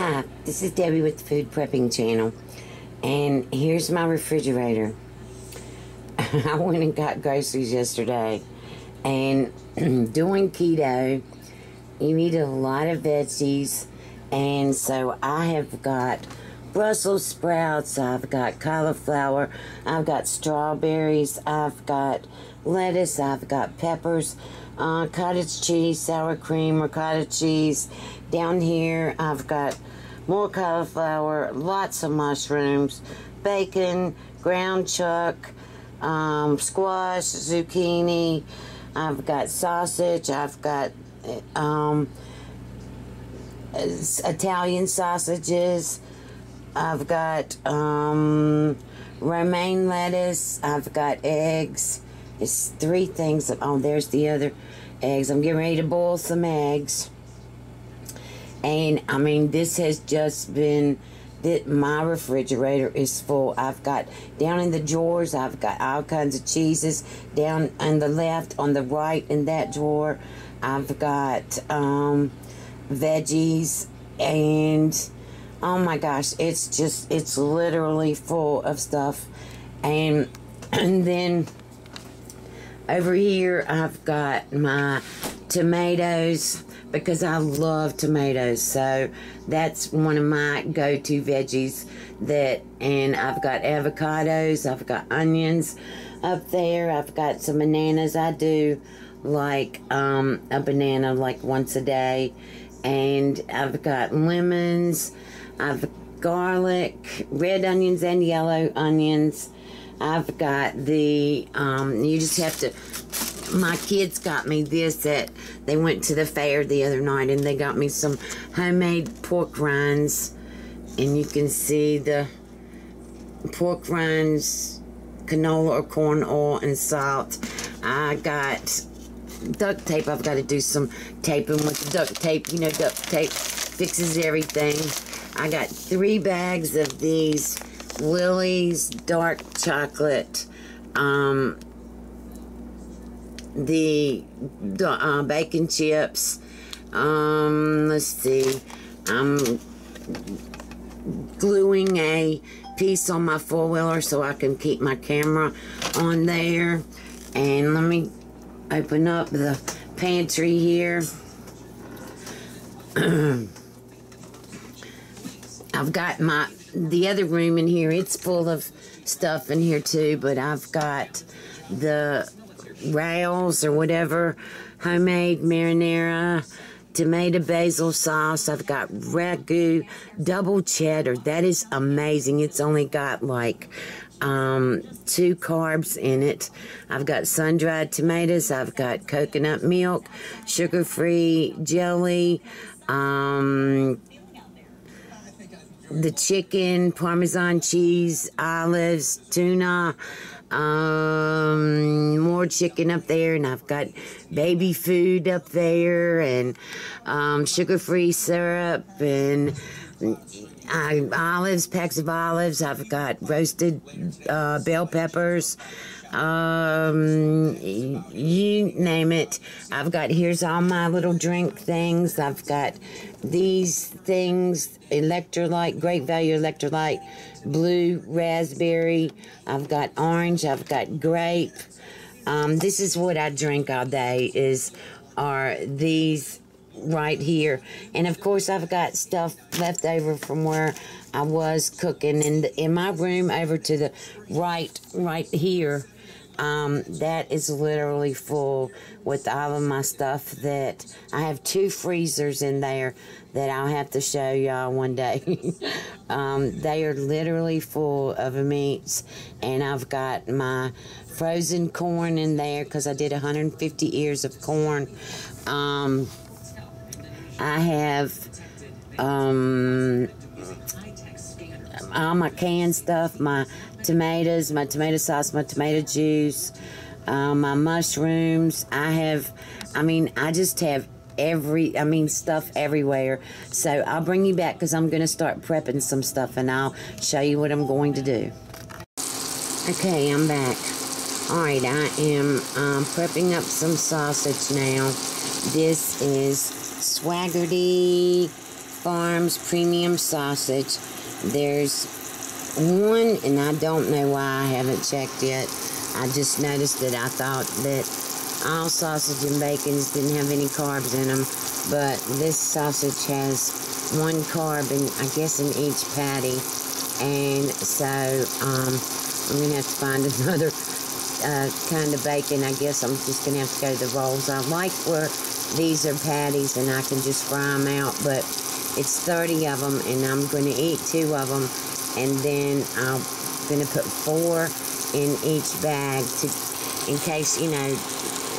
Hi, this is Debbie with the Food Prepping channel, and here's my refrigerator. I went and got groceries yesterday, and doing keto, you eat a lot of veggies, and so I have got Brussels sprouts, I've got cauliflower, I've got strawberries, I've got lettuce, I've got peppers, cottage cheese, sour cream, or cottage cheese. Down here, I've got more cauliflower, lots of mushrooms, bacon, ground chuck, squash, zucchini. I've got sausage. I've got Italian sausages. I've got romaine lettuce. I've got eggs. It's 3 things. Oh, there's the other eggs. I'm getting ready to boil some eggs. And, I mean, this has just been, my refrigerator is full. I've got, down in the drawers, I've got all kinds of cheeses. Down on the left, on the right in that drawer, I've got veggies. And, oh my gosh, it's literally full of stuff. And then over here, I've got my tomatoes, because I love tomatoes, so that's one of my go-to veggies. And I've got avocados, I've got onions up there, I've got some bananas. I do like a banana like once a day, and I've got lemons, I've got garlic, red onions and yellow onions. I've got the you just have to, my kids got me this they went to the fair the other night, and they got me some homemade pork rinds, and you can see the pork rinds, canola or corn oil and salt. I got duct tape. I've got to do some taping with duct tape. You know, duct tape fixes everything. I got 3 bags of these Lily's dark chocolate, the bacon chips. Let's see, I'm gluing a piece on my 4-wheeler so I can keep my camera on there. And let me open up the pantry here. I've got the other room in here. It's full of stuff in here too, but I've got the rails or whatever, homemade marinara, tomato basil sauce. I've got ragu double cheddar. That is amazing. It's only got like 2 carbs in it. I've got sun-dried tomatoes. I've got coconut milk, sugar-free jelly, the chicken, Parmesan cheese, olives, tuna, more chicken up there, and I've got baby food up there, and sugar-free syrup, and olives, packs of olives. I've got roasted bell peppers, you name it. I've got, here's all my little drink things. I've got these things, electrolyte, great value electrolyte, blue raspberry. I've got orange, I've got grape. This is what I drink all day, are these right here. And of course, I've got stuff left over from where I was cooking in my room over to the right here. That is literally full with all of my stuff. That I have 2 freezers in there that I'll have to show y'all one day. They are literally full of meats, and I've got my frozen corn in there because I did 150 ears of corn. I have all my canned stuff, my tomatoes, my tomato sauce, my tomato juice, my mushrooms. I just have stuff everywhere. So I'll bring you back because I'm going to start prepping some stuff, and I'll show you what I'm going to do. Okay, I'm back. Alright, I am prepping up some sausage now. This is Swagerty Farms premium sausage. There's one, and I don't know why I haven't checked yet. I just noticed that I thought that all sausage and bacons didn't have any carbs in them, but this sausage has one carb, I guess, in each patty. And so I'm going to have to find another kind of bacon. I guess I'm just going to have to go to the rolls. I like where these are patties and I can just fry them out, but it's 30 of them, and I'm going to eat 2 of them, and then I'm going to put 4 in each bag in case,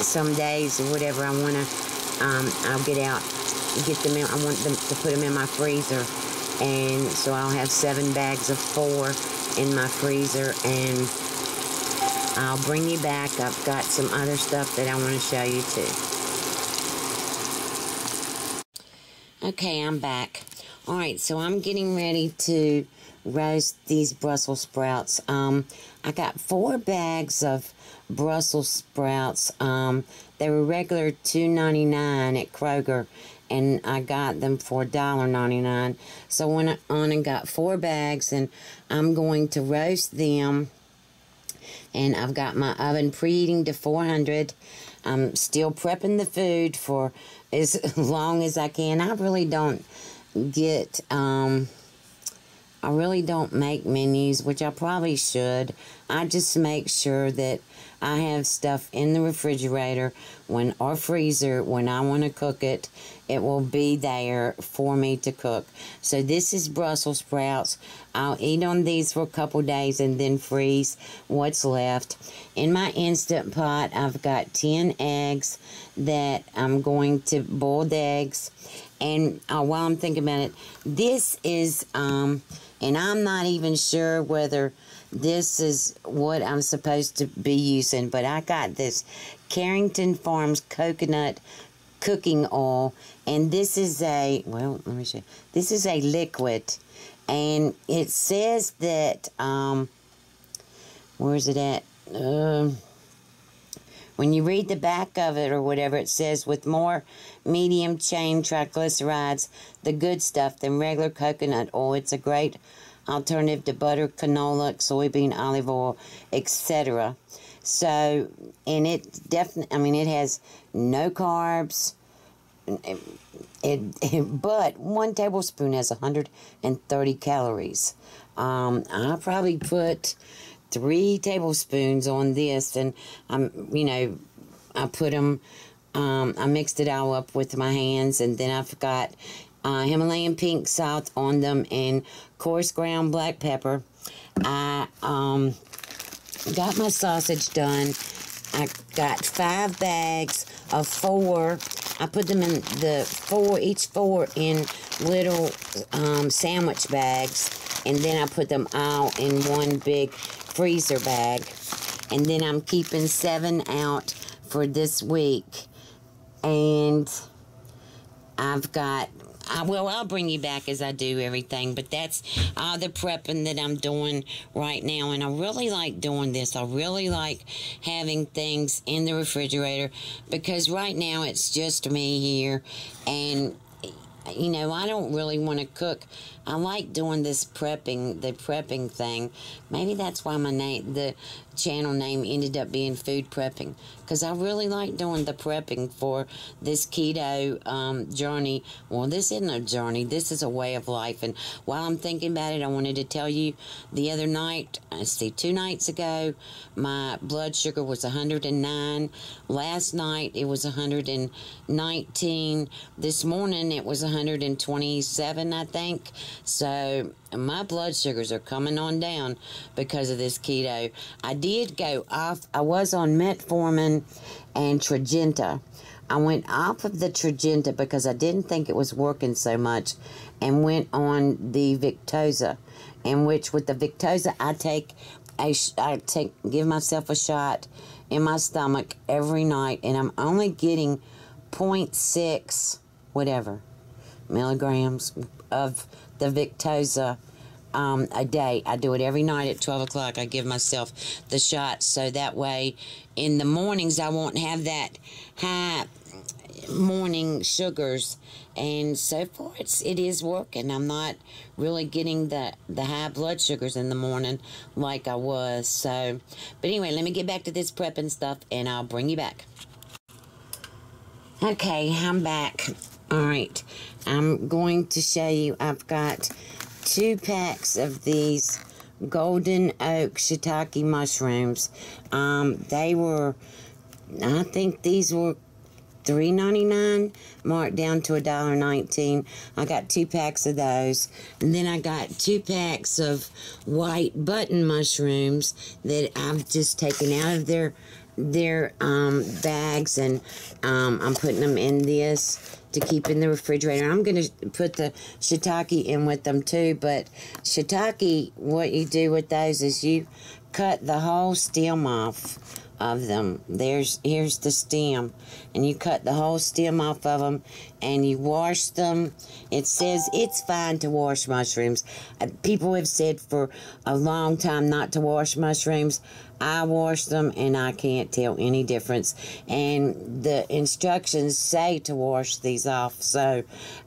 some days or whatever I want to, I'll get them in. I want them to put them in my freezer, and so I'll have 7 bags of 4 in my freezer, and I'll bring you back. I've got some other stuff that I want to show you too. Okay, I'm back. Alright, so I'm getting ready to roast these Brussels sprouts. I got 4 bags of Brussels sprouts. They were regular $2.99 at Kroger, and I got them for $1.99. So I went on and got 4 bags, and I'm going to roast them. And I've got my oven preheating to 400. I'm still prepping the food for as long as I can. I really don't make menus, which I probably should. I just make sure that I have stuff in the refrigerator or freezer when I want to cook it. It will be there for me to cook. So this is Brussels sprouts. I'll eat on these for a couple days and then freeze what's left. In my Instant Pot, I've got 10 eggs that I'm going to boiled eggs. And while I'm thinking about it, this is, and I'm not even sure whether this is what I'm supposed to be using, but I got this Carrington Farms coconut cooking oil, and this is let me show you. This is a liquid, and it says that, where's it at? When you read the back of it or whatever, it says, with more medium chain triglycerides, the good stuff, than regular coconut oil. It's a great alternative to butter, canola, soybean, olive oil, etc. So, and it definitely, it has no carbs. But 1 tablespoon has 130 calories. I probably put 3 tablespoons on this, and I put them, I mixed it all up with my hands, and then I've got Himalayan pink salt on them and coarse ground black pepper. I got my sausage done. I got 5 bags of 4. I put them in each 4 in little sandwich bags, and then I put them all in one big freezer bag, and then I'm keeping 7 out for this week. And I've got, I'll bring you back as I do everything, but that's all the prepping that I'm doing right now, and I really like doing this. I really like having things in the refrigerator, because right now it's just me here, and I don't really want to cook. I like doing this the prepping thing. Maybe that's why the channel name ended up being FoodPrepping, because I really like doing the prepping for this keto journey. Well, this isn't a journey. This is a way of life. And while I'm thinking about it, I wanted to tell you, the other night, 2 nights ago, my blood sugar was 109. Last night, it was 119. This morning, it was 127, I think. So my blood sugars are coming on down because of this keto. I did go off. I was on metformin and Tradjenta. I went off of the Tradjenta because I didn't think it was working so much, and went on the Victoza, in which with the Victoza I give myself a shot in my stomach every night, and I'm only getting 0.6 milligrams of the Victoza a day. I do it every night at 12 o'clock. I give myself the shot, so that way in the mornings I won't have that high, morning sugars, and so far it is working. I'm not really getting the high blood sugars in the morning like I was. So, but anyway, let me get back to this prepping stuff, and I'll bring you back. Okay, I'm back. All right, I'm going to show you. I've got 2 packs of these golden oak shiitake mushrooms. They were, I think these were $3.99, marked down to $1.19. I got 2 packs of those, and then I got 2 packs of white button mushrooms that I've just taken out of their bags, and I'm putting them in this to keep in the refrigerator. I'm going to put the shiitake in with them too, but shiitake, what you do with those is you cut the whole stem off of them. Here's the stem, and you cut the whole stem off of them, and you wash them. It says it's fine to wash mushrooms. People have said for a long time not to wash mushrooms. I wash them, and I can't tell any difference. And the instructions say to wash these off. So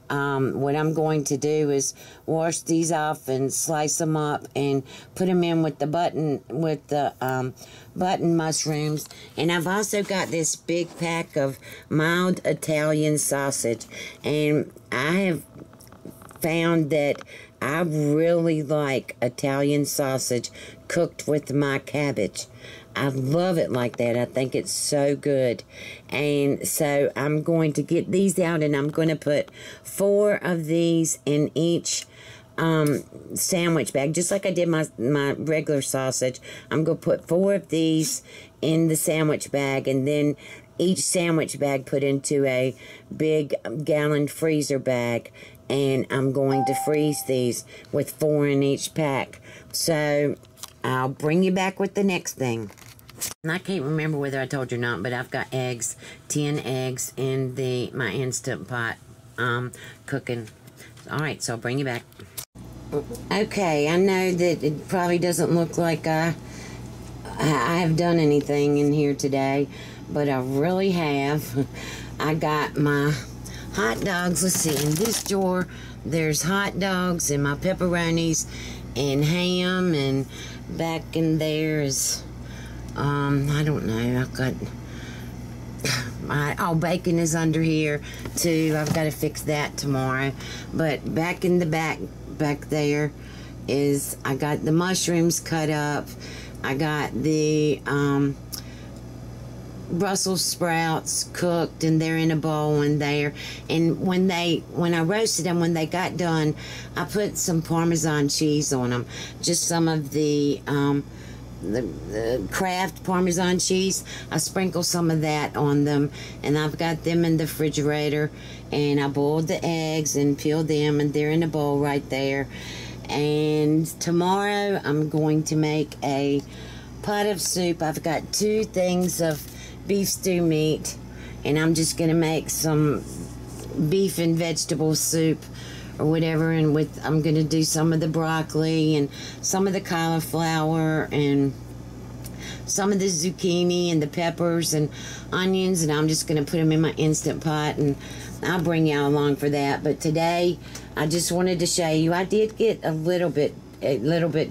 what I'm going to do is wash these off and slice them up and put them in with the button mushrooms. And I've also got this big pack of mild Italian sausage, and I have found that I really like Italian sausage cooked with my cabbage. I love it like that. I think it's so good. And so I'm going to get these out, and I'm going to put 4 of these in each sandwich bag, just like I did my regular sausage. I'm going to put 4 of these in the sandwich bag, and then each sandwich bag put into a big gallon freezer bag, and I'm going to freeze these with 4 in each pack. So I'll bring you back with the next thing. And I can't remember whether I told you or not, but I've got eggs, 10 eggs in my Instant Pot cooking. All right, so I'll bring you back. Okay, I know that it probably doesn't look like I have done anything in here today, but I really have. I got my hot dogs. Let's see, in this drawer, there's hot dogs and my pepperonis and ham, and back in there is, I don't know, I've got, bacon is under here too. I've got to fix that tomorrow. But back in the back there is, I got the mushrooms cut up. I got the Brussels sprouts cooked, and they're in a bowl in there. And when I roasted them, when they got done, I put some Parmesan cheese on them. Just some of the Kraft Parmesan cheese. I sprinkle some of that on them, and I've got them in the refrigerator. And I boiled the eggs and peeled them, and they're in a bowl right there. And tomorrow I'm going to make a pot of soup. I've got 2 things of beef stew meat, and I'm just going to make some beef and vegetable soup or whatever, and I'm going to do some of the broccoli and some of the cauliflower and some of the zucchini and the peppers and onions, and I'm just going to put them in my Instant Pot, and I'll bring y'all along for that. But today I just wanted to show you, I did get a little bit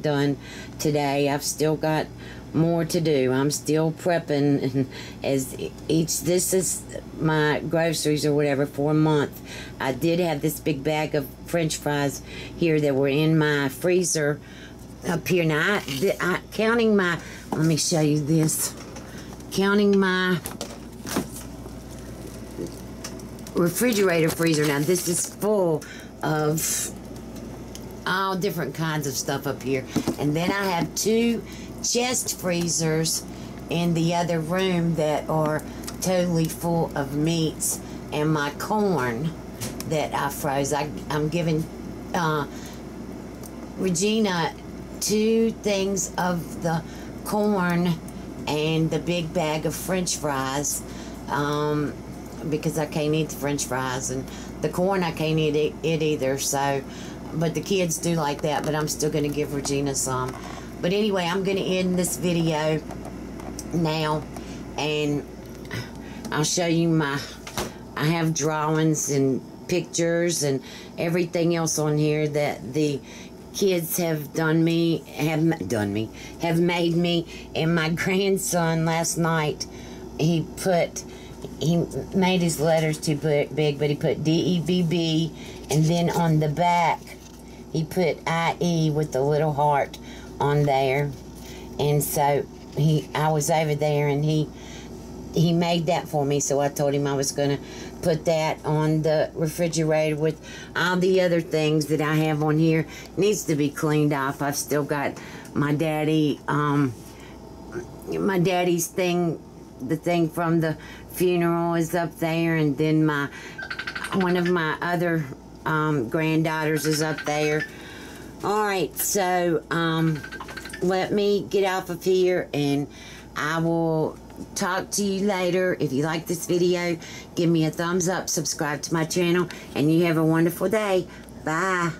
done today. I've still got more to do. I'm still prepping, and this is my groceries or whatever for a month. I did have this big bag of French fries here that were in my freezer up here. Now, counting my, let me show you this. Counting my refrigerator freezer. Now, this is full of all different kinds of stuff up here. And then I have 2 chest freezers in the other room that are totally full of meats and my corn that I froze. I'm giving Regina 2 things of the corn and the big bag of French fries, because I can't eat the French fries, and the corn I can't eat it either. So, but the kids do like that, but I'm still going to give Regina some. But anyway, I'm going to end this video now, and I'll show you my I have drawings and pictures and everything else on here that the kids have made me. And my grandson last night, he made his letters too big, but he put DEBB, and then on the back he put IE with the little heart on there. And so I was over there, and he made that for me, so I told him I was going to put that on the refrigerator with all the other things that I have on here. It needs to be cleaned off. I've still got my daddy's thing, the thing from the funeral is up there, and then one of my other granddaughters is up there. Alright, so let me get off of here, and I will talk to you later. If you like this video, give me a thumbs up, subscribe to my channel, and you have a wonderful day. Bye.